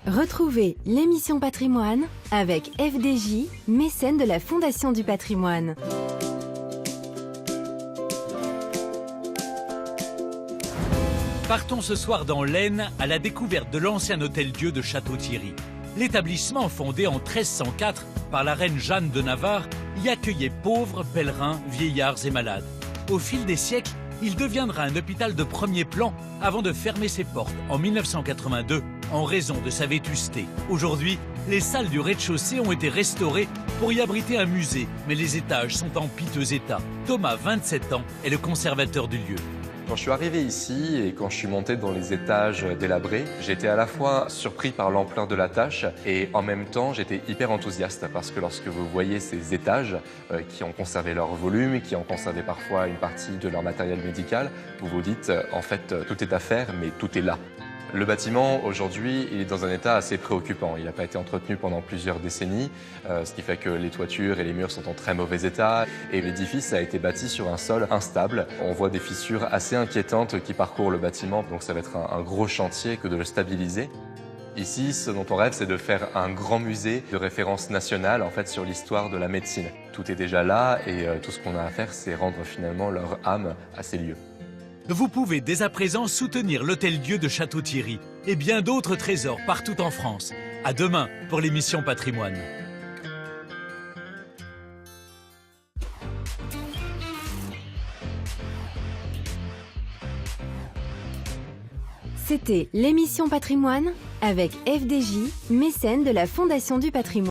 Retrouvez l'émission Patrimoine avec FDJ, mécène de la Fondation du Patrimoine. Partons ce soir dans l'Aisne à la découverte de l'ancien hôtel-Dieu de Château-Thierry. L'établissement, fondé en 1304 par la reine Jeanne de Navarre, y accueillait pauvres, pèlerins, vieillards et malades. Au fil des siècles, il deviendra un hôpital de premier plan avant de fermer ses portes en 1982 en raison de sa vétusté. Aujourd'hui, les salles du rez-de-chaussée ont été restaurées pour y abriter un musée, mais les étages sont en piteux état. Thomas, 27 ans, est le conservateur du lieu. Quand je suis arrivé ici et quand je suis monté dans les étages délabrés, j'étais à la fois surpris par l'ampleur de la tâche et en même temps j'étais hyper enthousiaste parce que lorsque vous voyez ces étages qui ont conservé leur volume, qui ont conservé parfois une partie de leur matériel médical, vous vous dites en fait tout est à faire mais tout est là. Le bâtiment, aujourd'hui, il est dans un état assez préoccupant. Il n'a pas été entretenu pendant plusieurs décennies, ce qui fait que les toitures et les murs sont en très mauvais état. Et l'édifice a été bâti sur un sol instable. On voit des fissures assez inquiétantes qui parcourent le bâtiment, donc ça va être un gros chantier que de le stabiliser. Ici, ce dont on rêve, c'est de faire un grand musée de référence nationale en fait, sur l'histoire de la médecine. Tout est déjà là et tout ce qu'on a à faire, c'est rendre finalement leur âme à ces lieux. Vous pouvez dès à présent soutenir l'Hôtel-Dieu de Château-Thierry et bien d'autres trésors partout en France. À demain pour l'émission Patrimoine. C'était l'émission Patrimoine avec FDJ, mécène de la Fondation du Patrimoine.